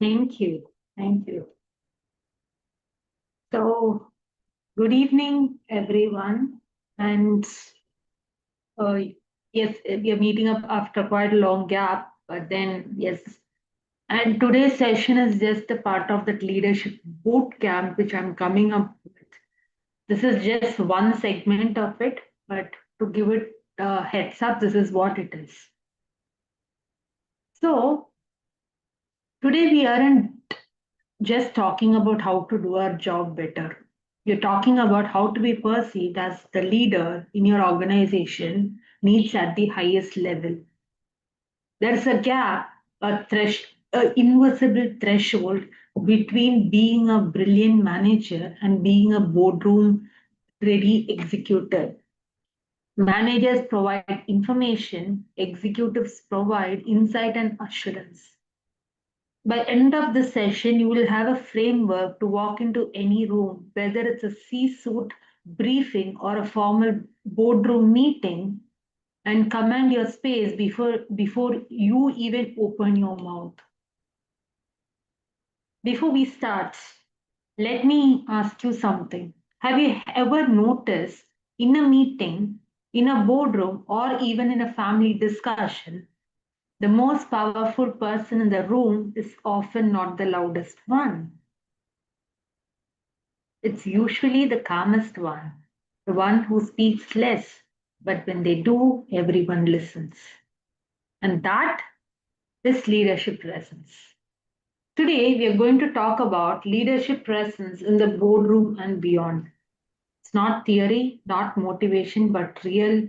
Thank you. Thank you. So, good evening, everyone. And uh, yes, we are meeting up after quite a long gap, but then, yes. And today's session is just a part of that leadership boot camp, which I'm coming up with. This is just one segment of it, but to give it a heads up, this is what it is. So, today we aren't just talking about how to do our job better. You're talking about how to be perceived as the leader in your organization needs at the highest level. There's a gap, a invisible threshold between being a brilliant manager and being a boardroom ready executor. Managers provide information, executives provide insight and assurance. By end of the session, you will have a framework to walk into any room, whether it's a C-suite briefing or a formal boardroom meeting, and command your space before you even open your mouth. Before we start, let me ask you something. Have you ever noticed in a meeting, in a boardroom, or even in a family discussion, the most powerful person in the room is often not the loudest one? It's usually the calmest one, the one who speaks less, but when they do, everyone listens. And that is leadership presence. Today, we are going to talk about leadership presence in the boardroom and beyond. It's not theory, not motivation, but real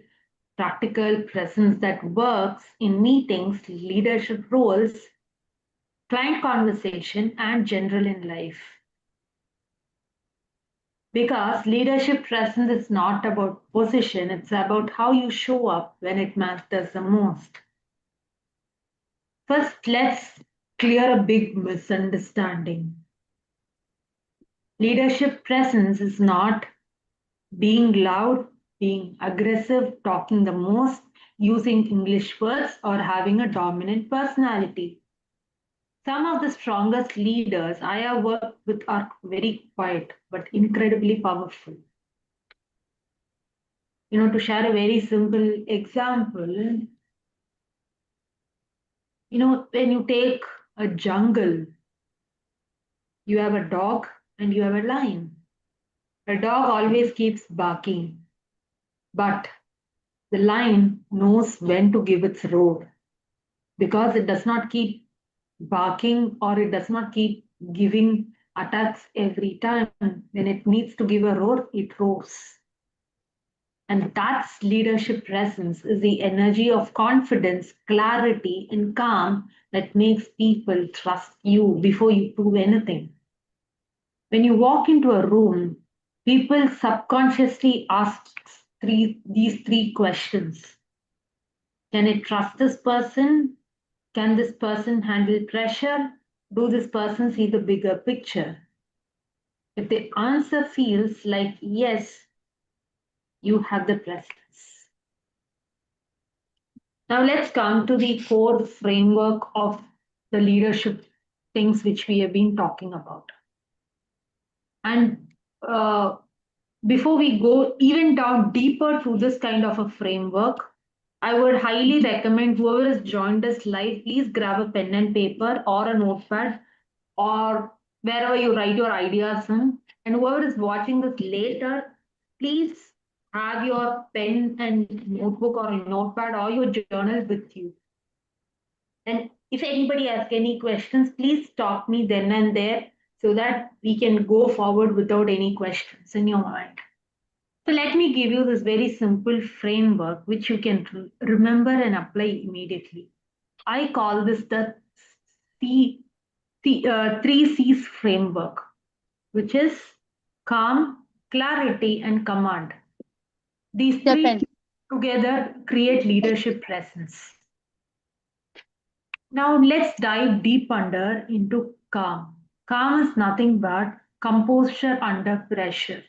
practical presence that works in meetings, leadership roles, client conversation, and general in life. Because leadership presence is not about position, it's about how you show up when it matters the most. First, let's clear a big misunderstanding. Leadership presence is not being loud, being aggressive, talking the most, using English words, or having a dominant personality. Some of the strongest leaders I have worked with are very quiet but incredibly powerful. To share a very simple example, when you take a jungle, you have a dog and you have a lion. A dog always keeps barking, but the lion knows when to give its roar because it does not keep barking or it does not keep giving attacks every time. When it needs to give a roar, it roars. And that's leadership presence is the energy of confidence, clarity, and calm that makes people trust you before you prove anything. When you walk into a room, people subconsciously ask these three questions. Can I trust this person? Can this person handle pressure? Do this person see the bigger picture? If the answer feels like yes, you have the presence. Now let's come to the core framework of the leadership things which we have been talking about. And uh, before we go even down deeper through this kind of a framework, I would highly recommend whoever has joined us live, please grab a pen and paper or a notepad or wherever you write your ideas in. And whoever is watching this later, please have your pen and notebook or notepad or your journal with you. And if anybody asks any questions, please stop me then and there so that we can go forward without any questions in your mind. So let me give you this very simple framework which you can remember and apply immediately. I call this the three C's framework, which is calm, clarity, and command. These three Definitely. together create leadership presence. Now let's dive deep under into calm. Calm is nothing but composure under pressure.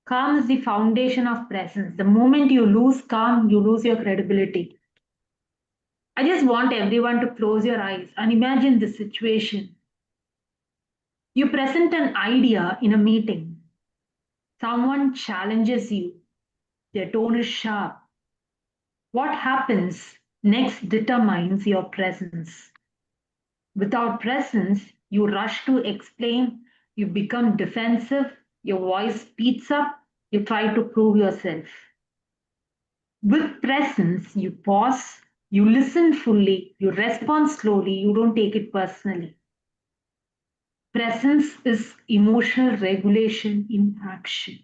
Calm is the foundation of presence. The moment you lose calm, you lose your credibility. I just want everyone to close your eyes and imagine this situation. You present an idea in a meeting. Someone challenges you. Their tone is sharp. What happens next determines your presence. Without presence, you rush to explain, you become defensive, your voice speeds up, you try to prove yourself. With presence, you pause, you listen fully, you respond slowly, you don't take it personally. Presence is emotional regulation in action.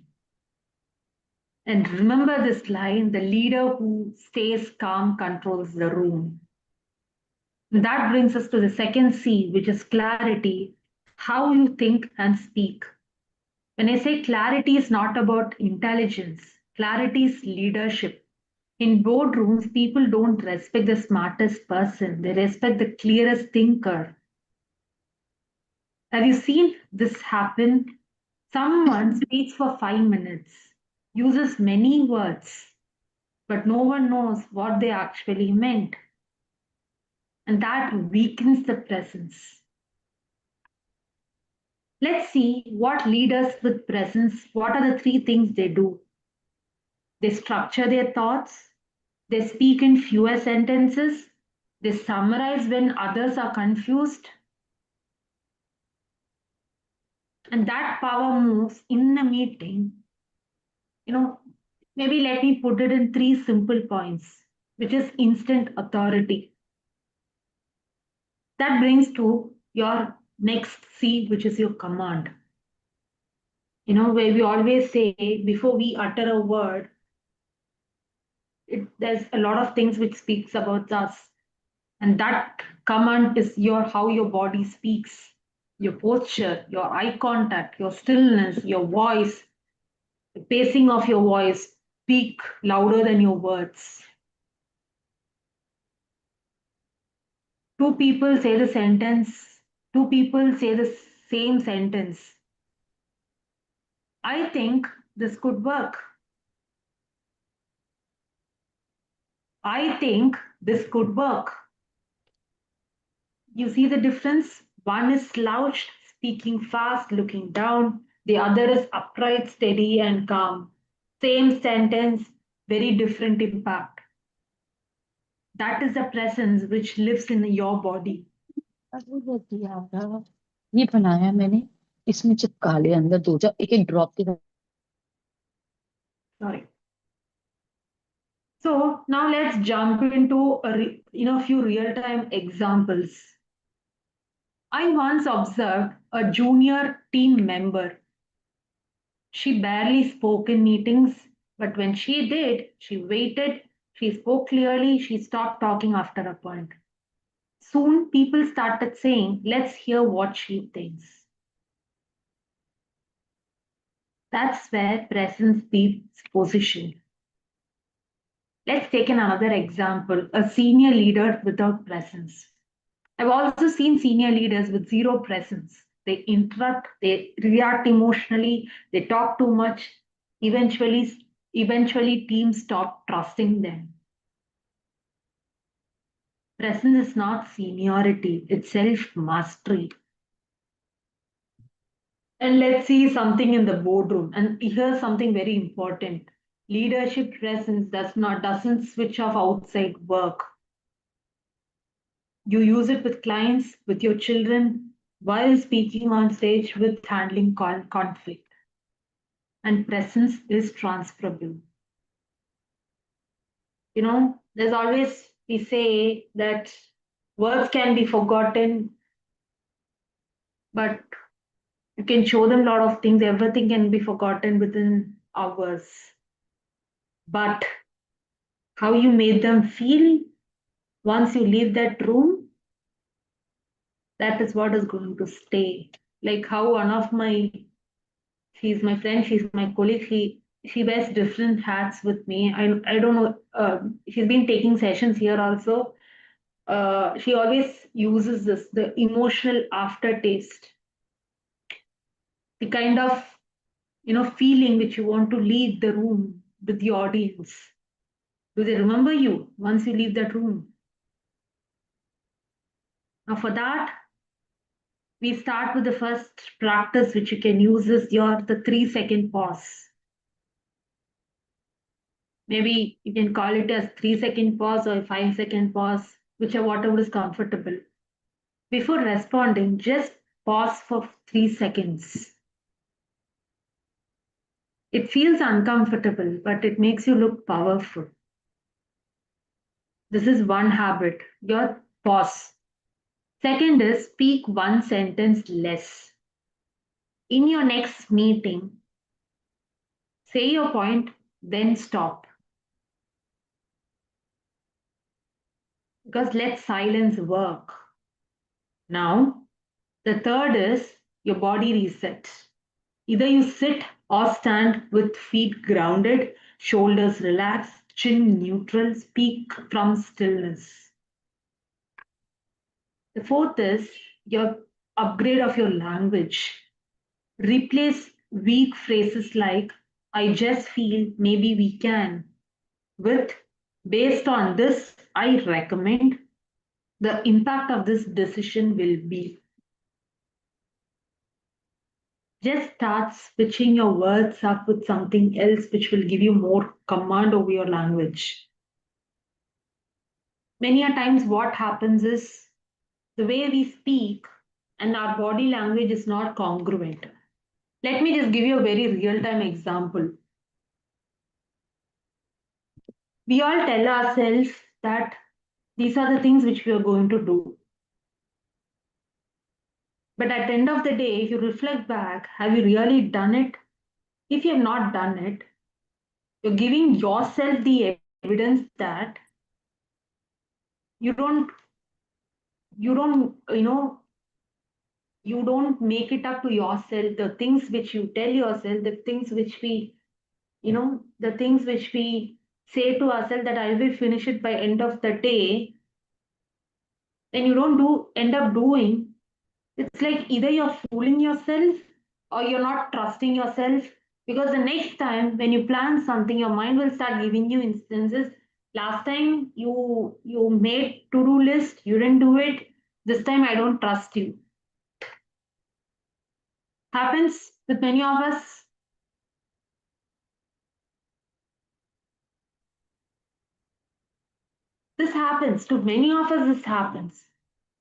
And remember this line, the leader who stays calm controls the room. That brings us to the second C, which is clarity, how you think and speak. When I say clarity is not about intelligence, clarity is leadership. In boardrooms, people don't respect the smartest person, they respect the clearest thinker. Have you seen this happen? Someone speaks for 5 minutes, uses many words, but no one knows what they actually meant. And that weakens the presence. Let's see what leaders with presence, what are the three things they do? They structure their thoughts, they speak in fewer sentences, they summarize when others are confused, and that power moves in a meeting. You know, maybe let me put it in three simple points, which is instant authority. That brings to your next C, which is your command. Where we always say before we utter a word, there's a lot of things which speaks about us, and that command is your how your body speaks, your posture, your eye contact, your stillness, your voice, the pacing of your voice speak louder than your words. Two people say the sentence, two people say the same sentence. I think this could work. I think this could work. You see the difference? One is slouched, speaking fast, looking down. The other is upright, steady, and calm. Same sentence, very different impact. That is the presence which lives in your body. अरे रहती यार, ये बनाया मैंने, इसमें चिपका ले अंदर दो जा एक एक ड्रॉप के साथ। Sorry. So now let's jump into a few real-time examples. I once observed a junior team member. She barely spoke in meetings, but when she did, she waited, she spoke clearly, she stopped talking after a point. Soon, people started saying, let's hear what she thinks. That's where presence beats position. Let's take another example, a senior leader without presence. I've also seen senior leaders with zero presence. They interrupt, they react emotionally, they talk too much. Eventually, eventually teams stop trusting them. Presence is not seniority, it's self mastery. And let's see something in the boardroom. And here's something very important. Leadership presence doesn't switch off outside work. You use it with clients, with your children, while speaking on stage with handling conflict. And presence is transferable. There's always, we say that words can be forgotten, but you can show them a lot of things. Everything can be forgotten within hours. But how you made them feel once you leave that room, that is what is going to stay. Like how one of she's my friend, she's my colleague, she wears different hats with me. I don't know, she's been taking sessions here also. She always uses this, the emotional aftertaste, the kind of feeling which you want to leave the room with the audience. Do they remember you once you leave that room? Now, for that, we start with the first practice which you can use is the 3 second pause. Maybe you can call it as 3 second pause or a 5 second pause, whichever whatever is comfortable. Before responding, just pause for 3 seconds. It feels uncomfortable, but it makes you look powerful. This is one habit, your pause. Second is speak one sentence less. In your next meeting, say your point, then stop. Because let silence work. Now, the third is your body reset. Either you sit or stand with feet grounded, shoulders relaxed, chin neutral, speak from stillness. The fourth is your upgrade of your language. Replace weak phrases like, I just feel maybe we can, with based on this, I recommend the impact of this decision will be. Just start switching your words up with something else which will give you more command over your language. Many a times, what happens is the way we speak and our body language is not congruent. Let me just give you a very real time example. We all tell ourselves that these are the things which we are going to do. But at the end of the day, if you reflect back, have you really done it? If you have not done it, you're giving yourself the evidence that you don't, you don't make it up to yourself. The things which you tell yourself, the things which the things which we say to ourselves that I will finish it by end of the day, then you don't end up doing. It's like either you're fooling yourself or you're not trusting yourself, because the next time when you plan something, your mind will start giving you instances. Last time you made to-do list, you didn't do it. This time I don't trust you. Happens with many of us. This happens to many of us. This happens.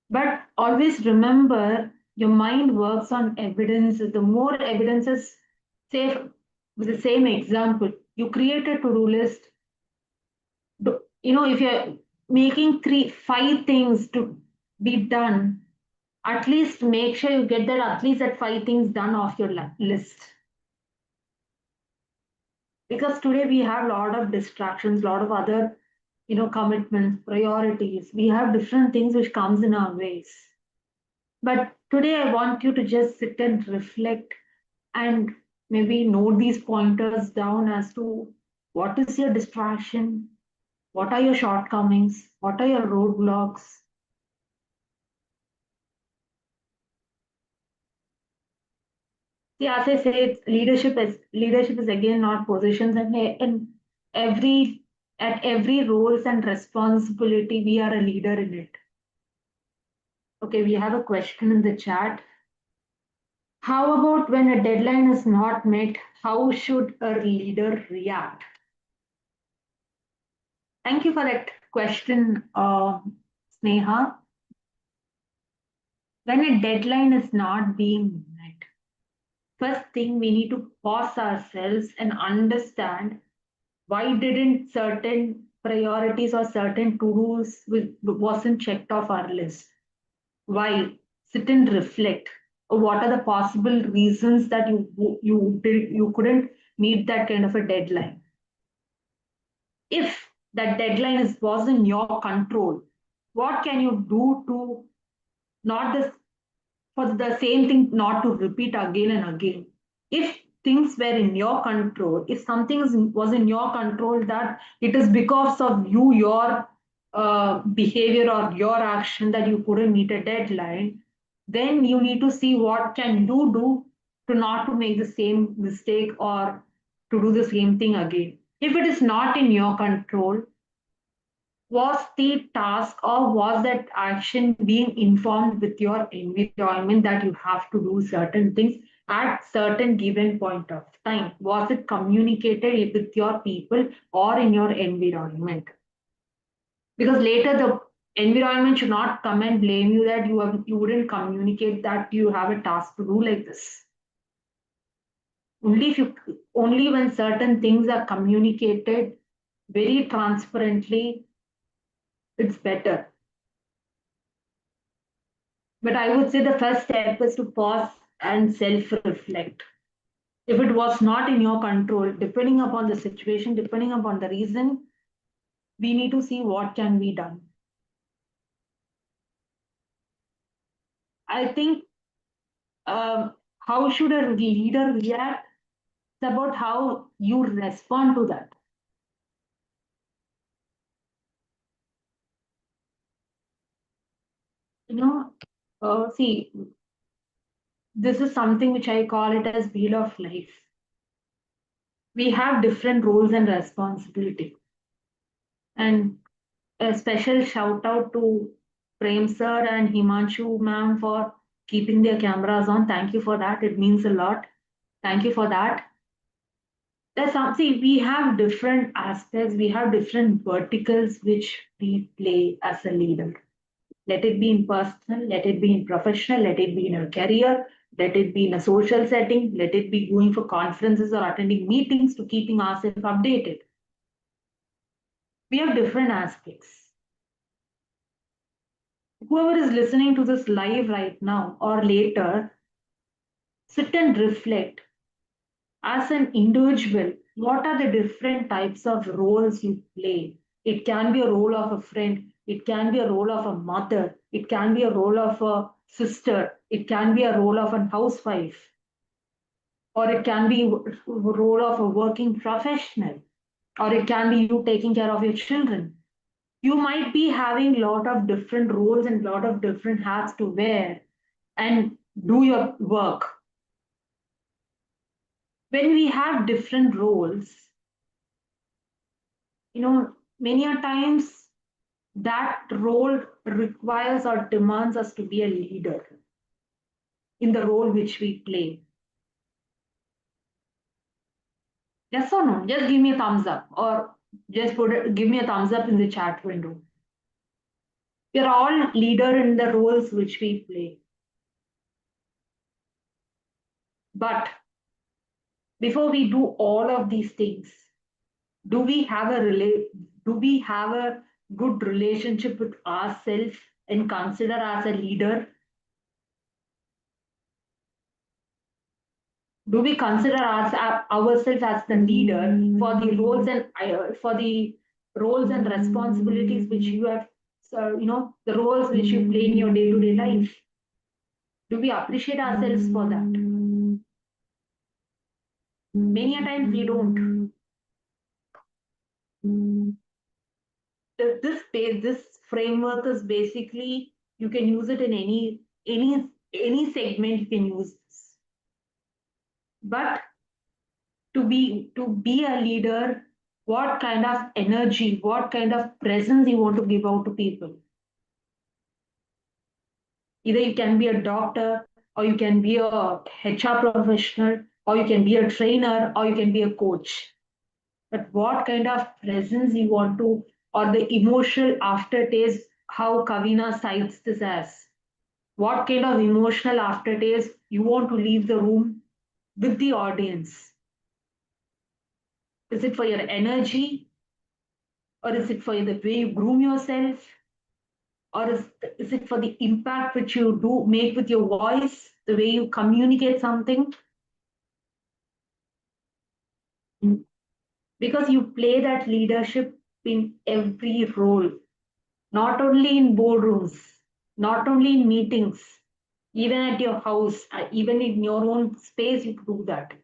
But always remember, your mind works on evidence. The more evidences, say with the same example, you create a to-do list. If you're making 5 things to be done, at least make sure you get that at least that 5 things done off your list. Because today we have a lot of distractions, a lot of other, commitments, priorities. We have different things which comes in our ways. But today I want you to just sit and reflect and maybe note these pointers down as to what is your distraction, what are your shortcomings, what are your roadblocks. See, as I said, leadership is again not positions, and every at every roles and responsibility we are a leader in it. Okay, we have a question in the chat. How about when a deadline is not met? How should a leader react? Thank you for that question, Sneha. When a deadline is not being met, first thing we need to pause ourselves and understand why didn't certain priorities or certain to-dos wasn't checked off our list. Why? Sit and reflect. What are the possible reasons that you couldn't meet that kind of a deadline? If that deadline was in your control, what can you do to not this for the same thing not to repeat again and again? If things were in your control, if something was in your control, that it is because of you, your behavior or your action that you couldn't meet a deadline, then you need to see what can you do to not to make the same mistake or to do the same thing again. If it is not in your control, was the task or was that action being informed with your environment that you have to do certain things at certain given point of time? Was it communicated with your people or in your environment? Because later the environment should not come and blame you that you wouldn't communicate that you have a task to do like this. Only if you only when certain things are communicated very transparently, it's better. But I would say the first step is to pause and self-reflect. If it was not in your control, depending upon the situation, depending upon the reason, we need to see what can be done. I think how should a leader react? It's about how you respond to that. You know, see, this is something which I call it as wheel of life. We have different roles and responsibility. And a special shout out to Prem sir and Himanshu ma'am for keeping their cameras on. Thank you for that. It means a lot. Thank you for that. There's something we have different aspects, we have different verticals which we play as a leader. Let it be in personal, let it be in professional, let it be in a career, let it be in a social setting, let it be going for conferences or attending meetings to keeping ourselves updated. We have different aspects. Whoever is listening to this live right now or later, sit and reflect as an individual. What are the different types of roles you play? It can be a role of a friend, it can be a role of a mother, it can be a role of a sister, it can be a role of a housewife, or it can be a role of a working professional, or it can be you taking care of your children. You might be having a lot of different roles and a lot of different hats to wear and do your work. When we have different roles, many a times that role requires or demands us to be a leader in the role which we play. Yes or no? Just give me a thumbs up or give me a thumbs up in the chat window. We are all leader in the roles which we play. But before we do all of these things, do we have do we have a good relationship with ourselves and consider as a leader? Do we consider ourselves as the leader for the roles and responsibilities which you have, so the roles which you play in your day-to-day life? Do we appreciate ourselves for that? Many a times we don't. This framework is basically you can use it in any segment you can use this. But to be a leader, what kind of energy, what kind of presence you want to give out to people? Either you can be a doctor, or you can be a HR professional, or you can be a trainer, or you can be a coach. But what kind of presence you want to, or the emotional aftertaste, how Kavina cites this as. What kind of emotional aftertaste you want to leave the room with the audience? Is it for your energy, or is it for the way you groom yourself, or is it for the impact which you do make with your voice, the way you communicate something? Because you play that leadership in every role, not only in boardrooms, not only in meetings, even at your house, even in your own space, you do that.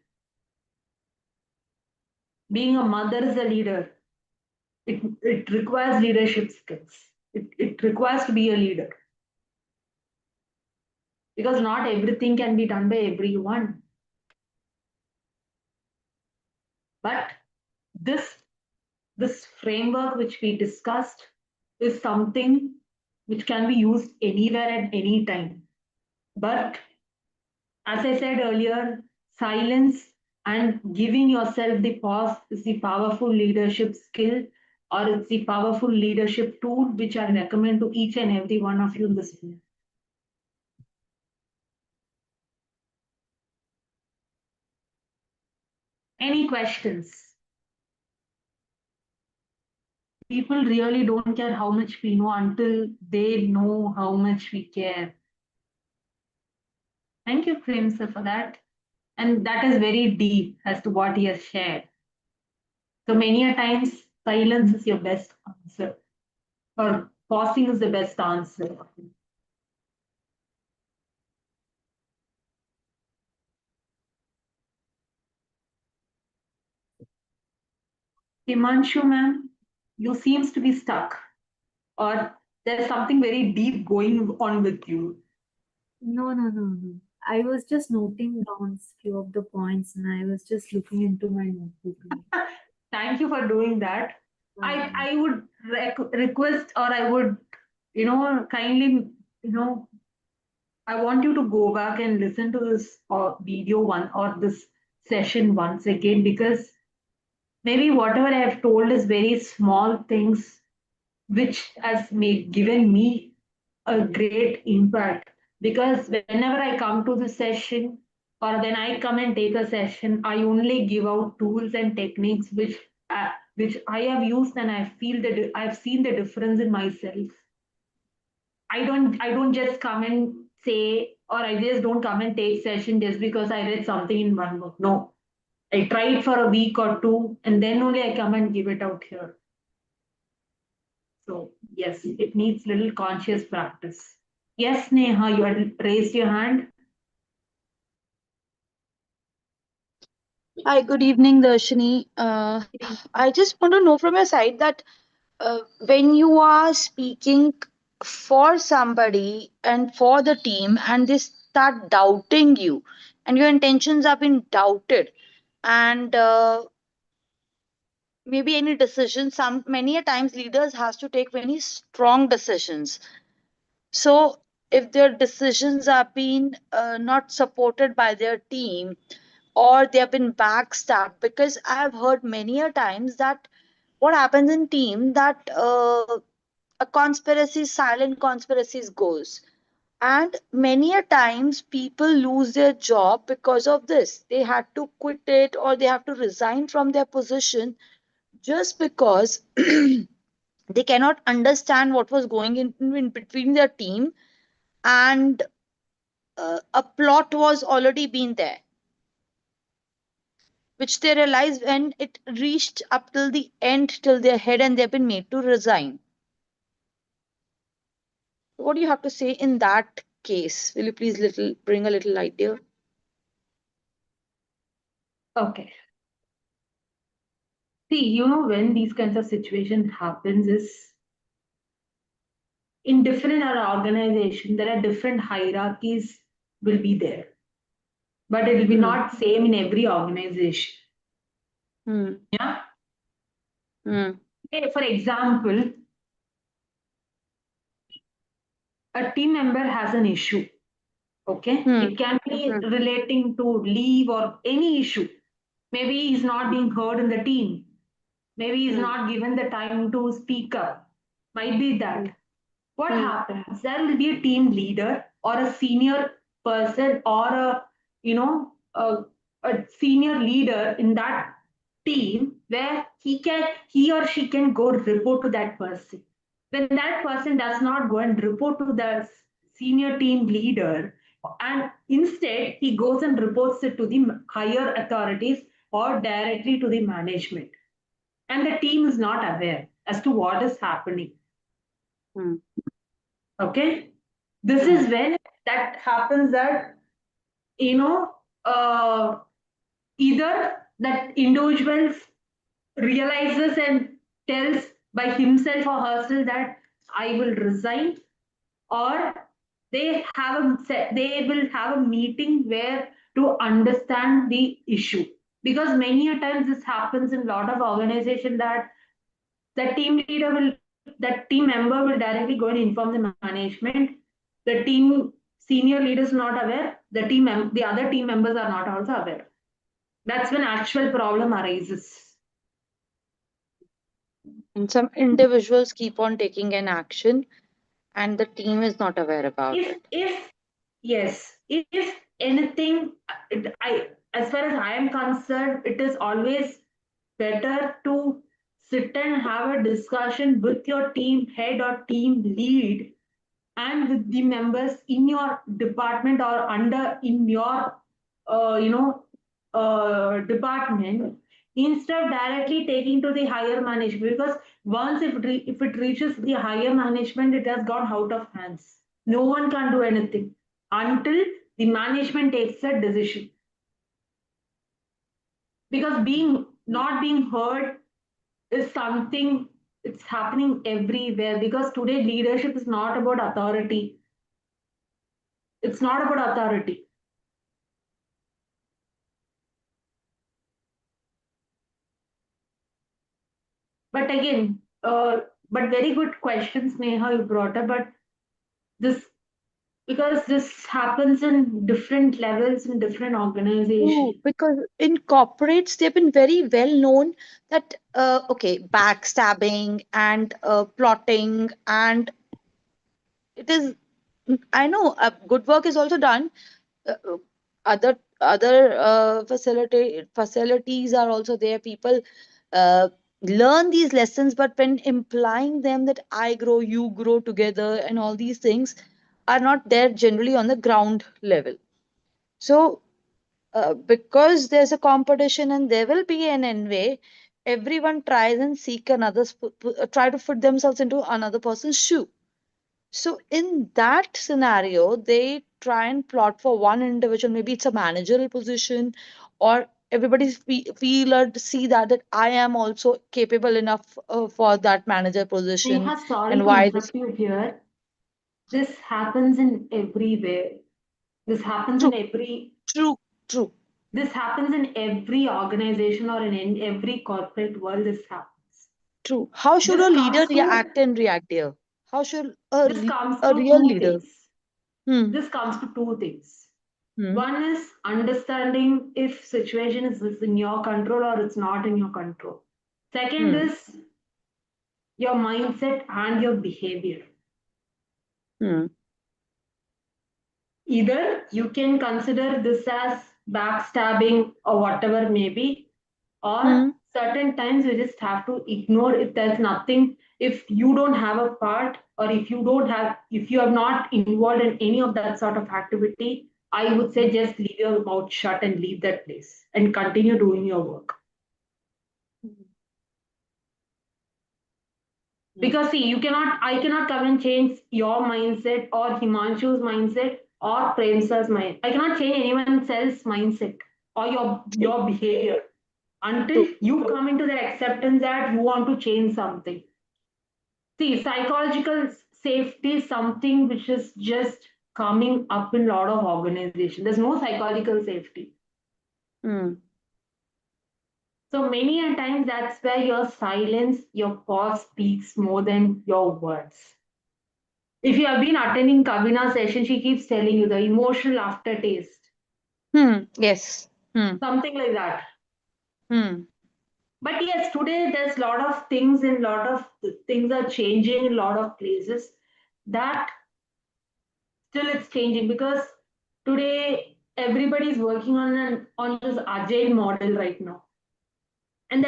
Being a mother is a leader. It requires leadership skills. It requires to be a leader because not everything can be done by everyone. But this this framework which we discussed, is something which can be used anywhere at any time. But as I said earlier, silence and giving yourself the pause is the powerful leadership skill, or it's the powerful leadership tool which I recommend to each and every one of you listening. Any questions? People really don't care how much we know until they know how much we care. Thank you, Prem sir, for that. And that is very deep as to what he has shared. So many a times, silence is your best answer, or pausing is the best answer. Himanshu, ma'am, you seems to be stuck, or there's something very deep going on with you. No, no, no, no. I was just noting down few of the points and I was just looking into my notebook. Thank you for doing that. I Um, I would request, or I would, kindly, you know, I want you to go back and listen to this video one, or this session once again, because maybe whatever I have told is very small things which has given me a great impact. Because whenever I come to the session, or when I come and take a session, I only give out tools and techniques which I have used, and I feel that I've seen the difference in myself. I don't just come and say, or I just don't come and take session just because I read something in one book. No, I try it for a week or two, and then only I come and give it out here. So yes, it needs little conscious practice. Yes, Neha, you had raised your hand. Hi, good evening, Dharshani. I just want to know from your side that when you are speaking for somebody and for the team, and they start doubting you, and your intentions have been doubted, and maybe any decision, some many a times leaders has to take very strong decisions. So if their decisions are being not supported by their team, or they have been backstabbed, because I have heard many a times that what happens in team that a conspiracy, silent conspiracies goes, and many a times people lose their job because of this. They had to quit it, or they have to resign from their position just because they cannot understand what was going in between their team, and a plot was already been there, which they realized when it reached up till the end, till their head, and they've been made to resign. What do you have to say in that case? Will you please little bring a little light there? Okay. See, when these kinds of situations happens is in different organization, there are different hierarchies will be there, but it will be Hmm. not same in every organization. Hmm. Yeah. Hmm. Okay, for example, a team member has an issue. Okay, Hmm. it can be Hmm. relating to leave or any issue. Maybe he's not being heard in the team. Maybe he's Hmm. not given the time to speak up. Might be Hmm. that. What Hmm. happens? There will be a team leader or a senior person, or you know a senior leader in that team, where he or she can go report to that person. When that person does not go and report to the senior team leader, and instead he goes and reports it to the higher authorities or directly to the management, and the team is not aware as to what is happening. Hmm. Okay, this Hmm. is when that happens, that you know uh, either that individual realizes and tells by himself or herself that I will resign, or they will have a meeting where to understand the issue. Because many a times this happens in a lot of organization, that the team leader will that team member will directly go and inform the management. The team senior leaders not aware. The other team members are not also aware. That's when actual problem arises. And some individuals keep on taking an action, and the team is not aware about If it. if yes, if anything, I as far as I am concerned, it is always better to sit and have a discussion with your team head or team lead and with the members in your department or under in your department, instead of directly taking to the higher management, because once if it reaches the higher management, it has gone out of hands. No one can do anything until the management takes a decision, because being not being heard is something, it's happening everywhere, because today leadership is not about authority. It's not about authority. But again, but very good questions, Neha, you brought up. But this, because this happens in different levels in different True, organizations. because in corporates, they've been very well known that, okay, backstabbing and plotting, and it is, I know good work is also done. Uh, other facilities are also there. People uh, learn these lessons, but when implying them that I grow, you grow together, and all these things are not there generally on the ground level. So because there's a competition and there will be an envy, everyone tries and seek another try to put themselves into another person's shoe. So in that scenario, they try and plot for one individual. Maybe it's a managerial position, or everybody feel or see that I am also capable enough for that manager position, Neha, sorry and to why this. interrupt you here. This happens in everywhere. This happens in True, every. true, true, This happens in every organization or in every corporate world. This happens. true. How should This a leader comes to react and react here? How should this comes a to real two leader? things. Hmm. This comes to two things. Hmm. One is understanding if situation is in your control or it's not in your control. Second Hmm. is your mindset and your behavior. Hmm. Either you can consider this as backstabbing or whatever maybe, or Hmm. certain times you just have to ignore if there's nothing, if you don't have a part, or if you are not involved in any of that sort of activity, I would say just leave your mouth shut and leave that place and continue doing your work. Hmm. Because see, I cannot come and change your mindset or Himanshu's mindset or Premsa's mind. I cannot change anyone else's mindset or True, your behavior until true. you come into the acceptance that you want to change something. See, psychological safety is something which is just coming up in a lot of organizations. There's no psychological safety. Hmm. So many a times that's where your silence, your pause speaks more than your words. If you have been attending Kavina's session, she keeps telling you the emotional aftertaste, Hmm. Yes. Hmm. something like that. Hmm. But yes, today there's a lot of things and lot of things are changing in a lot of places. That still it's changing, because today everybody's working on this agile model right now, and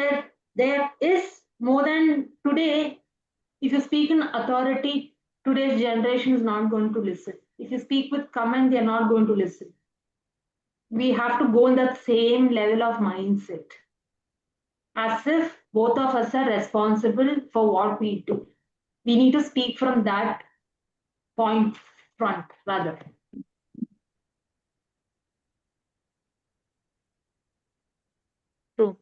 there is more than today. If you speak in authority, today's generation is not going to listen. If you speak with command, they're not going to listen. We have to go in that same level of mindset, as if both of us are responsible for what we do. We need to speak from that point front rather. True.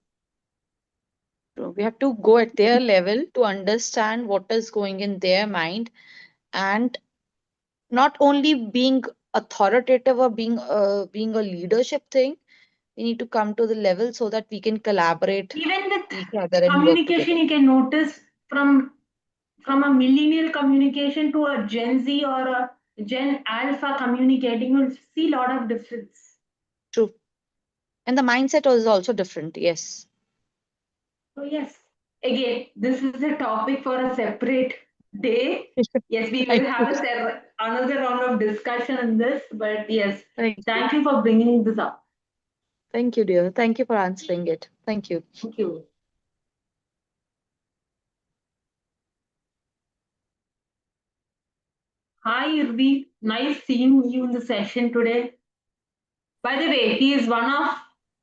True. We have to go at their level to understand what is going in their mind, and not only being authoritative or being a leadership thing. We need to come to the level so that we can collaborate Even with each other and work communication, together. you can notice from from a millennial communication to a Gen Z or a Gen Alpha communicating, you'll see a lot of difference. True. And the mindset is also different. Yes. So yes, again, this is a topic for a separate day. Yes, we Thank will you. have another round of discussion on this. But yes, Thank you. thank you for bringing this up. Thank you, dear. Thank you for answering it. Thank you. Thank you. Hi, Irvi. Nice seeing you in the session today. By the way, he is one of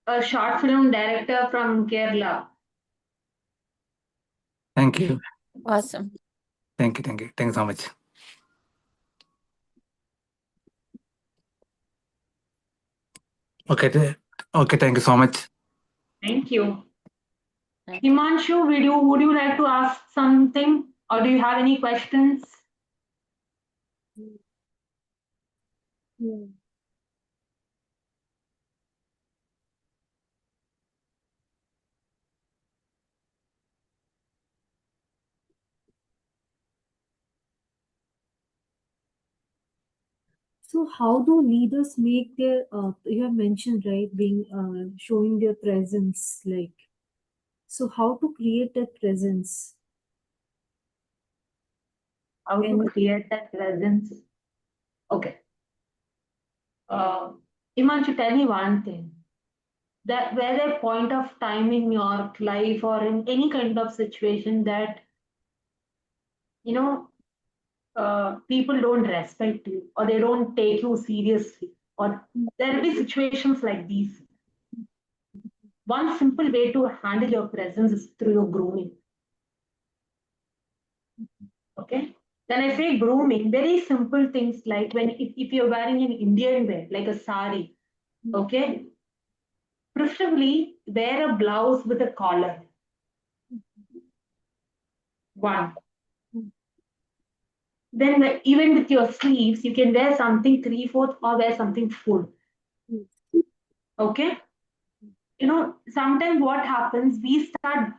a short film director from Kerala. Thank you. Awesome. Thank you. Thank you. Thank you so much. Okay. Okay. Thank you so much. Thank you. Thank you. Himanshu, would you like to ask something or do you have any questions? So how do leaders make their, you have mentioned, right, being, showing their presence, like, so how to create that presence? How to And create that presence? Okay. Himanshu, tell me one thing. That were there a point of time in your life or in any kind of situation that you know people don't respect you or they don't take you seriously, or there will be situations like these. One simple way to handle your presence is through your grooming. Okay. When I say grooming, very simple things like if you're wearing an Indian wear, like a sari, okay, preferably wear a blouse with a collar. One. Then even with your sleeves, you can wear something three-fourth or wear something full. Okay. Sometimes what happens, we start,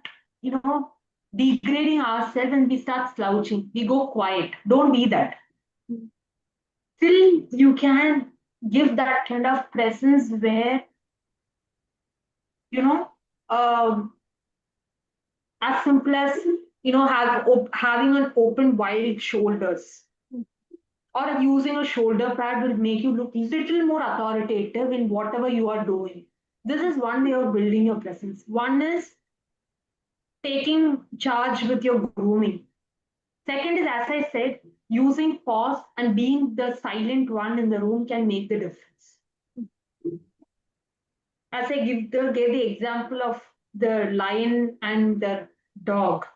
degrading ourselves and we start slouching. We go quiet. Don't be that. Still, you can give that kind of presence where, you know, um, as simple as, having an open, wide shoulders or using a shoulder pad will make you look little more authoritative in whatever you are doing. This is one way of building your presence. One is taking charge with your grooming. Second is, as I said, using pause and being the silent one in the room can make the difference. As I gave the example of the lion and the dog.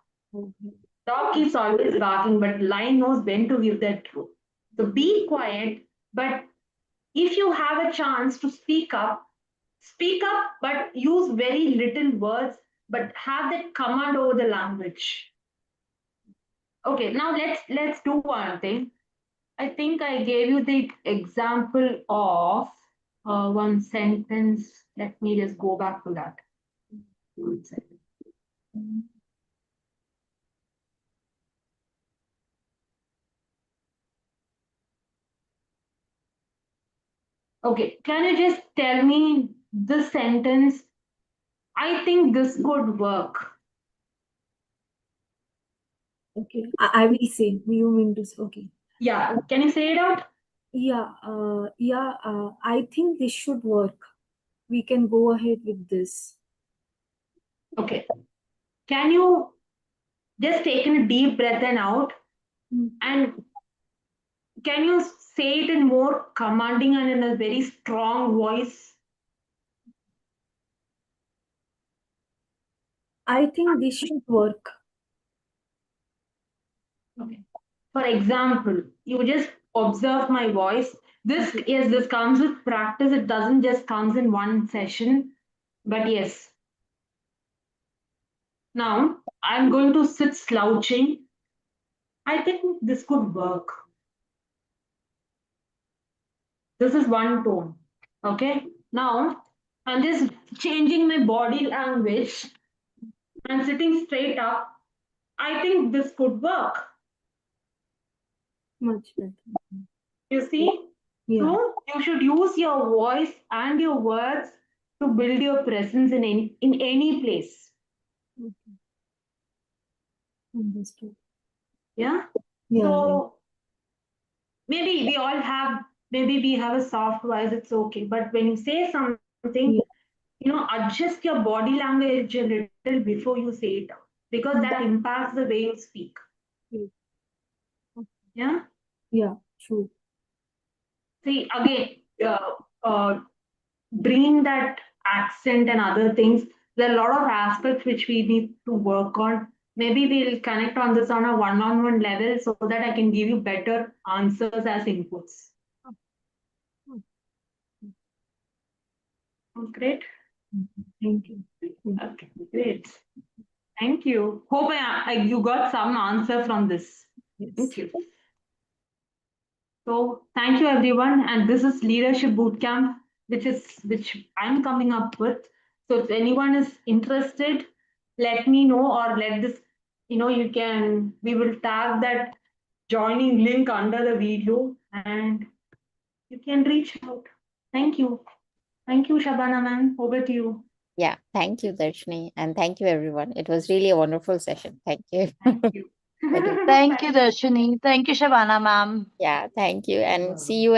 Dog keeps always barking, but lion knows when to give that truth. So be quiet, but if you have a chance to speak up, but use very little words, but have that command over the language. Okay, now let's do one thing. I think I gave you the example of one sentence. Let me just go back to that. One second. Okay, can you just tell me this sentence? I think this could work. okay, I will say, you mean to say, okay. Yeah, can you say it out? Yeah, I think this should work. We can go ahead with this. Okay. Can you just take in a deep breath and out? And can you say it in more commanding and in a very strong voice? I think this should work. Okay. For example, you just observe my voice. This comes with practice. It doesn't just comes in one session. But yes. Now I'm going to sit slouching. I think this could work. This is one tone. Okay. Now I'm just changing my body language. I'm sitting straight up. I think this could work. Much better. You see? Yeah. So you should use your voice and your words to build your presence in any place. Okay. Understood. Yeah. Yeah. So maybe we have a soft voice, it's okay. But when you say something, Yeah. adjust your body language a little before you say it, because that impacts the way you speak. Yeah. Okay. Yeah. Yeah. True. See, again, bringing that accent and other things, there are a lot of aspects which we need to work on. Maybe we'll connect on this on a one-on-one level so that I can give you better answers as inputs. Oh, great. Thank you. Okay, great. Thank you. Hope you got some answer from this. Yes. Thank you. So thank you everyone. And this is Leadership Bootcamp, which I'm coming up with. So if anyone is interested, let me know, or let this, we will tag that joining link under the video and you can reach out. Thank you. Thank you, Shabana ma'am. Over to you. Yeah, thank you, Darshani, and thank you, everyone. It was really a wonderful session. Thank you. Thank you. Thank you, Darshani. Thank you, Shabana ma'am. Yeah, thank you, and see you